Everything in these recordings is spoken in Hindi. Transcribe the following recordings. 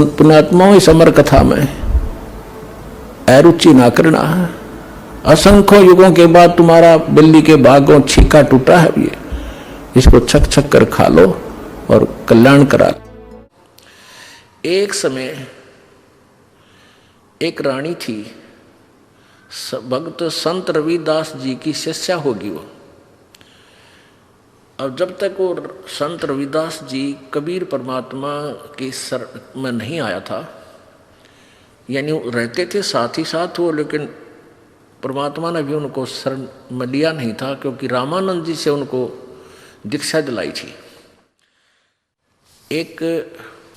पुण्यात्माओं इस अमर कथा में अरुचि ना करना। असंख्य युगों के बाद तुम्हारा बिल्ली के भागों छीका टूटा है, ये इसको छक छक कर खा लो और कल्याण करा। एक समय एक रानी थी, भक्त संत रविदास जी की शिष्या होगी वो। अब जब तक वो संत रविदास जी कबीर परमात्मा की सर में नहीं आया था, यानी रहते थे साथ ही साथ वो, लेकिन परमात्मा ने भी उनको शरण में लिया नहीं था, क्योंकि रामानंद जी से उनको दीक्षा दिलाई थी। एक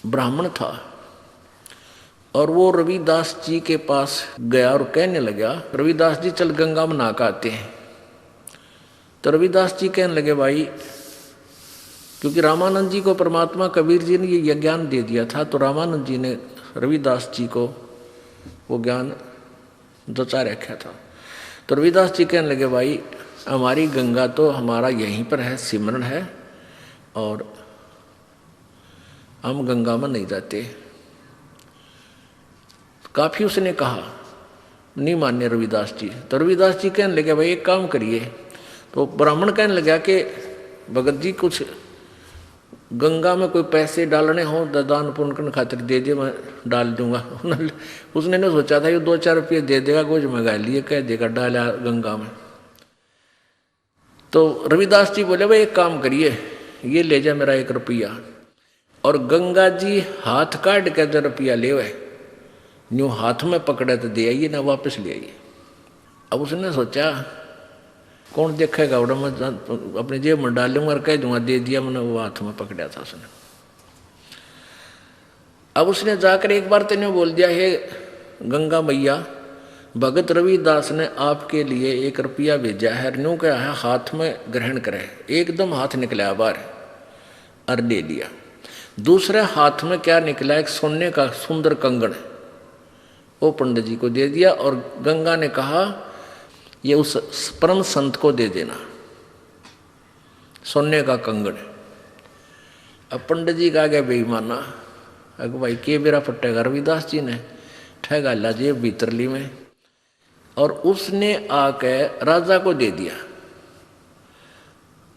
ब्राह्मण था और वो रविदास जी के पास गया और कहने लगा, रविदास जी चल गंगा में नहा के आते हैं। तो रविदास जी कहने लगे, भाई, क्योंकि रामानंद जी को परमात्मा कबीर जी ने ये ज्ञान दे दिया था, तो रामानंद जी ने रविदास जी को वो ज्ञान जचा रखा था। तो रविदास जी कहने लगे, भाई, हमारी गंगा तो हमारा यहीं पर है, सिमरन है, और हम गंगा में नहीं जाते। काफी उसने कहा, नहीं मान्य रविदास जी। तो रविदास जी कहने लगे, भाई एक काम करिए। तो ब्राह्मण कहने लगा कि भगत जी कुछ गंगा में कोई पैसे डालने हो दान पुण्य करने खातिर दे दे, मैं डाल दूंगा। उसने ने सोचा था ये 2-4 रुपये दे देगा, कुछ मंगा लिए, कह देगा डाला गंगा में। तो रविदास जी बोले, भाई एक काम करिए, ये ले जा मेरा 1 रुपया, और गंगा जी हाथ काट के जो रुपया ले वह न्यू हाथ में पकड़े तो दे आइए ना, वापस ले आइए। अब उसने सोचा कौन देखेगा, उड़ा मैं अपनी जेब में डाल लूंगा और कह दूंगा दे दिया मैंने, वो हाथ में पकड़ा था उसने। अब उसने जाकर एक बार तेने बोल दिया, हे गंगा मैया, भगत रविदास ने आपके लिए 1 रुपया भेजा है, न्यू क्या है हाथ में ग्रहण करे। एकदम हाथ निकला बाहर और ले लिया। दूसरे हाथ में क्या निकला, एक सोने का सुंदर कंगन, वो पंडित जी को दे दिया, और गंगा ने कहा ये उस परम संत को दे देना, सोने का कंगन। अब पंडित जी का गया बेईमाना, अगर भाई के बेरा फटेगा, रविदास जी ने ठगा ला जेब भीतर ली में, और उसने आके राजा को दे दिया।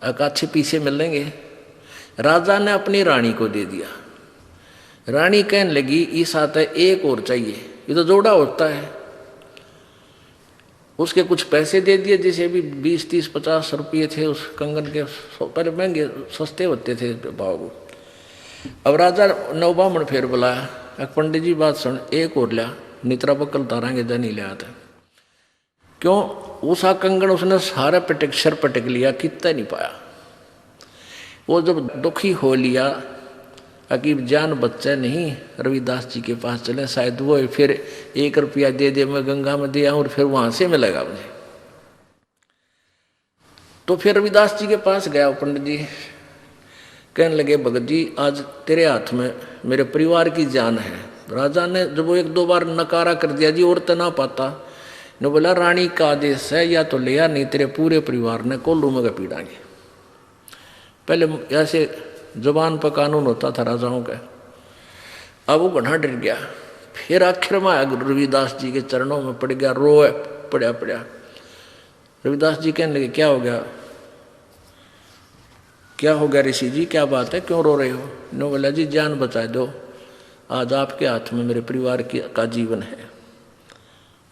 अच्छे पीछे मिलेंगे। राजा ने अपनी रानी को दे दिया। रानी कहने लगी, इस आते एक और चाहिए, ये तो जोड़ा होता है। उसके कुछ पैसे दे दिए, जैसे भी 20, 30, 50 रुपये थे उस कंगन के, पहले महंगे सस्ते होते थे भाव। अब राजा नवबामण फिर बुलाया, पंडित जी बात सुन, एक और लिया, नितरा बकल तारांगे जा नहीं ले आता। क्यों? उसा कंगन उसने सारा पटक सर पटक लिया, कितना नहीं पाया। वो जब दुखी हो लिया, अकीब जान बच्चा नहीं, रविदास जी के पास चले, शायद वो फिर 1 रुपया दे दे, मैं गंगा में दे आऊं और फिर वहां से मिलेगा मुझे। तो फिर रविदास जी के पास गया पंडित जी, कहने लगे, भगत जी आज तेरे हाथ में मेरे परिवार की जान है। राजा ने जब वो 1-2 बार नकारा कर दिया, जी और तो ना पाता, ने बोला रानी का आदेश है, या तो लिया, नहीं तेरे पूरे परिवार ने कोल्लू में पीड़ाएंगे। पहले ऐसे जुबान पर कानून होता था राजाओं का। अब वो बना डर गया, फिर आखिर में रविदास जी के चरणों में पड़ गया, रोए पड़ा। रविदास जी कहने लगे, क्या हो गया, क्या हो गया ऋषि जी, क्या बात है, क्यों रो रहे हो? नो बोला, जी जान बचा दो, आज आपके हाथ में मेरे परिवार का जीवन है।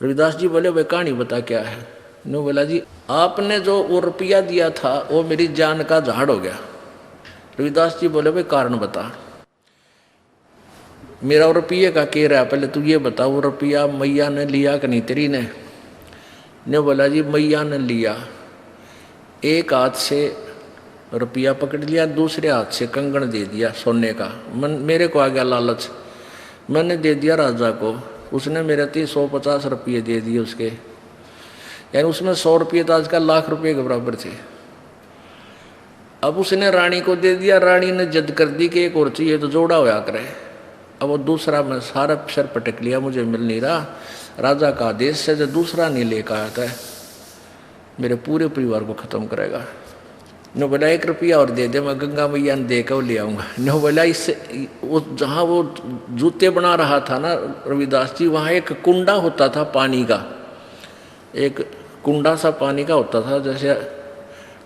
रविदास जी बोले, भाई कहानी बता क्या है? नो बोला, जी आपने जो वो रुपया दिया था वो मेरी जान का झाड़ हो गया। रविदास जी बोले, भाई कारण बता, मेरा रुपये का कह रहा है, पहले तू ये बता, वो रुपया मैया ने लिया कि नहीं तेरी ने बोला, जी मैया ने लिया, एक हाथ से रुपया पकड़ लिया, दूसरे हाथ से कंगन दे दिया सोने का। मेरे को आ गया लालच, मैंने दे दिया राजा को, उसने मेरे 150 रुपये दे दिए उसके, यानी उसमें 100 रुपये तो आजकल लाख रुपये के बराबर थे। अब उसने रानी को दे दिया, रानी ने जिद कर दी कि एक और चाहिए, तो जोड़ा होया करे। अब वो दूसरा मैं सारा सर पटक लिया, मुझे मिल नहीं रहा, राजा का आदेश से जो दूसरा नहीं लेकर आया था, मेरे पूरे परिवार को खत्म करेगा। नो बोला 1 रुपया और दे दे, मैं गंगा मैया ने दे कर ले आऊँगा। नो बोला इससे वो जहाँ वो जूते बना रहा था ना रविदास जी, वहाँ एक कुंडा होता था पानी का, एक कुंडा सा पानी का होता था, जैसे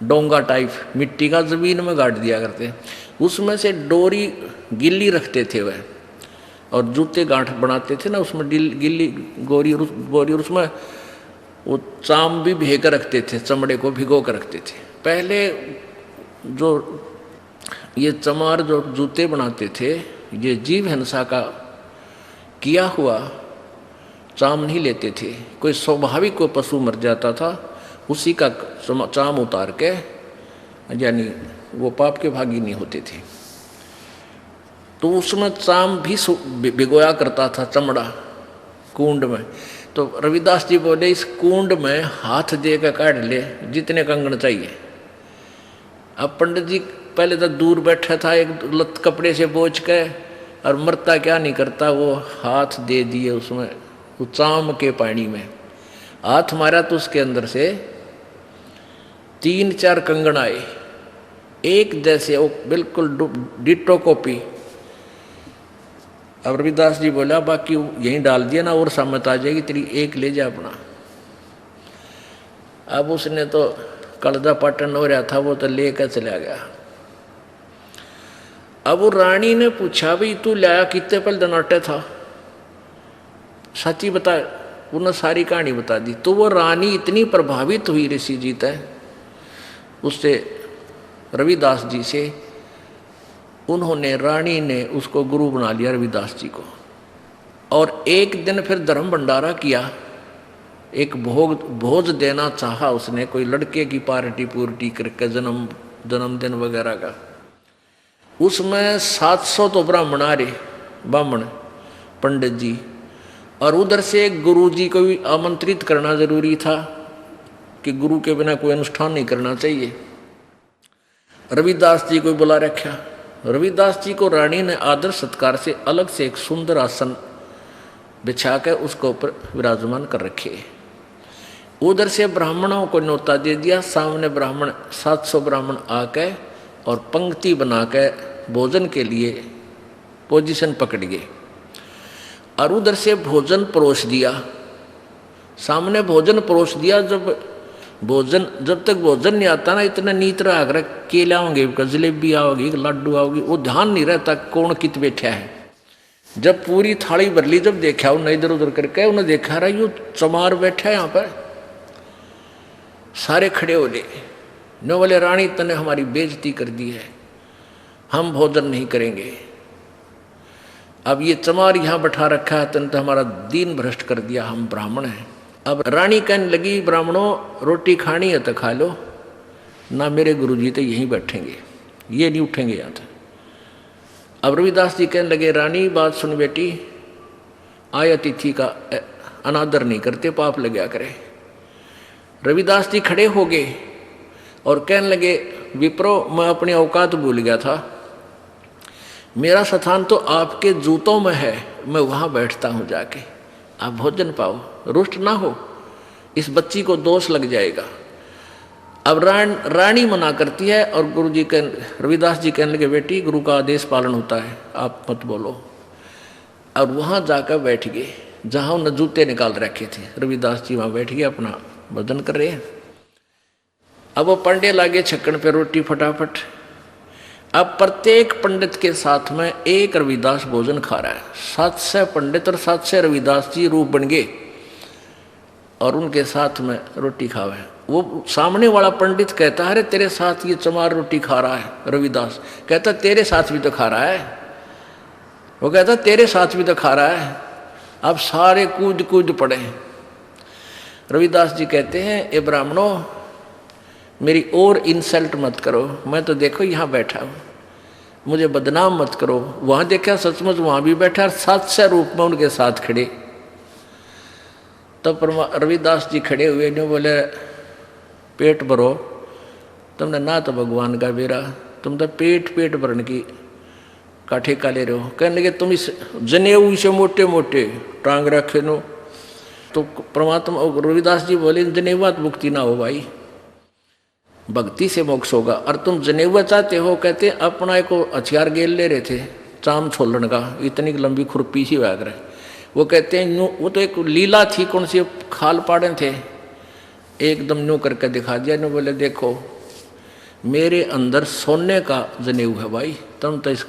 डोंगा टाइप मिट्टी का, ज़मीन में गाड़ दिया करते, उसमें से डोरी गिल्ली रखते थे वह, और जूते गांठ बनाते थे ना उसमें गिल्ली बोरी, और उसमें वो चाम भी भे कर रखते थे, चमड़े को भिगो कर रखते थे। पहले जो ये चमार जो जूते बनाते थे, ये जीव हिंसा का किया हुआ चाम नहीं लेते थे। कोई स्वाभाविक कोई पशु मर जाता था, उसी का चाम उतार के, यानी वो पाप के भागी नहीं होते थे, तो उसमें चाम भी भिगोया करता था, चमड़ा कुंड में। तो रविदास जी बोले इस कुंड में हाथ दे कर काट ले जितने कंगन चाहिए। अब पंडित जी पहले तो दूर बैठा था, एक लत कपड़े से बोझ के, और मरता क्या नहीं करता, वो हाथ दे दिए उसमें, वो चाम के पानी में हाथ मारा तो उसके अंदर से 3-4 कंगन आए, एक जैसे, वो बिल्कुल डिट्टो कॉपी। अब रविदास जी बोला बाकी यहीं डाल दिया ना, और सामत आ जाएगी तेरी, एक ले जा अपना। अब उसने तो कलदा पाटन हो रहा था, वो तो लेकर चला गया। अब वो रानी ने पूछा भाई तू लाया कितने पल दनाटे था, सच्ची बता। उन्होंने सारी कहानी बता दी। तो वो रानी इतनी प्रभावित हुई ऋषि जी तय उससे, रविदास जी से, उन्होंने, रानी ने उसको गुरु बना लिया रविदास जी को। और एक दिन फिर धर्म भंडारा किया, एक भोज देना चाहा उसने, कोई लड़के की पार्टी पूर्टी करके, जन्मदिन वगैरह का। उसमें 700 तो ब्राह्मण आ रहे, ब्राह्मण पंडित जी, और उधर से गुरु जी को भी आमंत्रित करना जरूरी था कि गुरु के बिना कोई अनुष्ठान नहीं करना चाहिए। रविदास जी को बुला रखा। रविदास जी को रानी ने आदर सत्कार से अलग से एक सुंदर आसन बिछा कर उसके ऊपर विराजमान कर रखे। उधर से ब्राह्मणों को न्योता दे दिया। सामने ब्राह्मण 700 ब्राह्मण आके और पंक्ति बना के भोजन के लिए पोजीशन पकड़ गए, और उधर से भोजन परोस दिया। सामने भोजन परोस दिया। जब तक भोजन नहीं आता ना, इतना नीत रहा केला होंगे, जलेबी आओगी, लड्डू आओगी, वो ध्यान नहीं रहता कौन कित बैठा है। जब पूरी थाली भर ली, जब देखा उन्हें इधर उधर करके, उन्हें देखा रहा यू चमार बैठा है यहाँ पर। सारे खड़े हो गए, न बोले रानी तने हमारी बेइज्जती कर दी है, हम भोजन नहीं करेंगे। अब ये चमार यहाँ बैठा रखा है, तने तो हमारा दीन भ्रष्ट कर दिया, हम ब्राह्मण हैं। अब रानी कहने लगी ब्राह्मणों रोटी खानी है तो खा लो, ना मेरे गुरुजी तो यहीं बैठेंगे, ये नहीं उठेंगे यहाँ से। अब रविदास जी कहने लगे रानी बात सुन बेटी, आय अतिथि का अनादर नहीं करते, पाप लगा करे। रविदास जी खड़े हो गए और कहने लगे विप्रो, मैं अपनी औकात भूल गया था, मेरा स्थान तो आपके जूतों में है, मैं वहाँ बैठता हूँ जाके, आप भोजन पाओ, रुष्ट ना हो, इस बच्ची को दोष लग जाएगा। अब रानी मना करती है और गुरुजी के रविदास जी कहने लगे बेटी गुरु का आदेश पालन होता है, आप मत बोलो। और वहाँ जाकर बैठ गए जहाँ उन्हें जूते निकाल रखे थे। रविदास जी वहाँ बैठ गए, अपना भोजन कर रहे हैं। अब वो पंडे लागे छक्कन पे रोटी फटाफट। अब प्रत्येक पंडित के साथ में एक रविदास भोजन खा रहा है। 700 पंडित और 700 रविदास जी रूप बन गए और उनके साथ में रोटी खावे। वो सामने वाला पंडित कहता है अरे तेरे साथ ये चमार रोटी खा रहा है। रविदास कहता तेरे साथ भी तो खा रहा है। वो कहता तेरे साथ भी तो खा रहा है। अब सारे कूद कूद पड़े। रविदास जी कहते हैं ये ब्राह्मणों मेरी और इंसल्ट मत करो, मैं तो देखो यहाँ बैठा हूँ, मुझे बदनाम मत करो। वहाँ देखा सचमुच वहाँ भी बैठा और 700 रूप में उनके साथ खड़े। तब रविदास जी खड़े हुए ने बोले पेट भरो, तुमने ना तो भगवान का बेरा, तुम तो पेट भरने की का ठेका ले रहे हो। कहने लगे तुम इस जनेऊ से मोटे मोटे टांग रखे नो। तो परमात्मा रविदास जी बोले जनेवात मुक्ति ना हो भाई, भक्ति से मोक्ष होगा। और तुम जनेऊ चाहते हो, कहते अपना को हथियार गेल ले रहे थे चाम छोलन का, इतनी लंबी खुरपी सी वैग रहे। वो कहते हैं यूँ, वो तो एक लीला थी, कौन सी खाल पाड़े थे, एकदम यूँ करके दिखा दिया। यूँ बोले देखो मेरे अंदर सोने का जनेऊ है भाई, तुम तो इस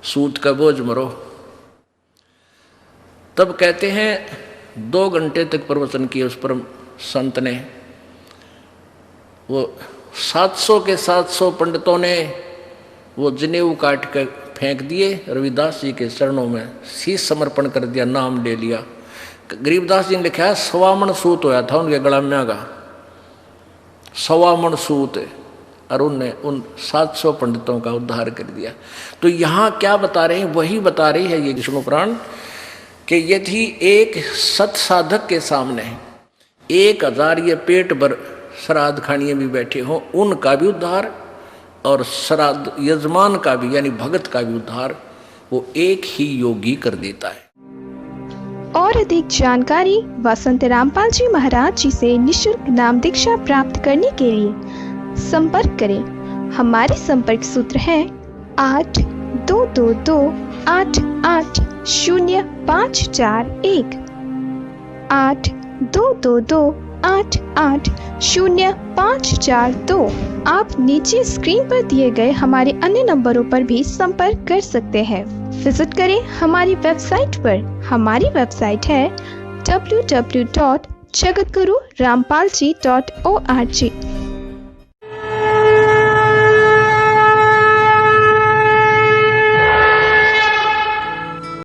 सूत का बोझ मरो। तब कहते हैं 2 घंटे तक प्रवचन किए उस पर संत ने। वो 700 के 700 पंडितों ने वो जनेऊ काट कर फेंक दिए, रविदास जी के चरणों में शीश समर्पण कर दिया, नाम ले लिया। गरीबदास जी ने लिखा है 1.25 मन सूत होया था उनके गला में का, 1.25 मन सूत, और उनने उन 700 पंडितों का उद्धार कर दिया। तो यहाँ क्या बता रहे हैं, वही बता रही है ये विष्णु पुराण कि यदि एक सत साधक के सामने 1000 ये पेट भर श्राद्ध खानिए भी बैठे हों, उनका भी उद्धार और श्राद्ध यजमान का भी यानी भगत का भी उद्धार वो एक ही योगी कर देता है। और अधिक जानकारी व संत रामपाल जी महाराज जी से निःशुल्क नाम दीक्षा प्राप्त करने के लिए संपर्क करें। हमारे संपर्क सूत्र है 8222880541 8222880542। आप नीचे स्क्रीन पर दिए गए हमारे अन्य नंबरों पर भी संपर्क कर सकते हैं। विजिट करें हमारी वेबसाइट पर। हमारी वेबसाइट है www.jagatgururampalji.org।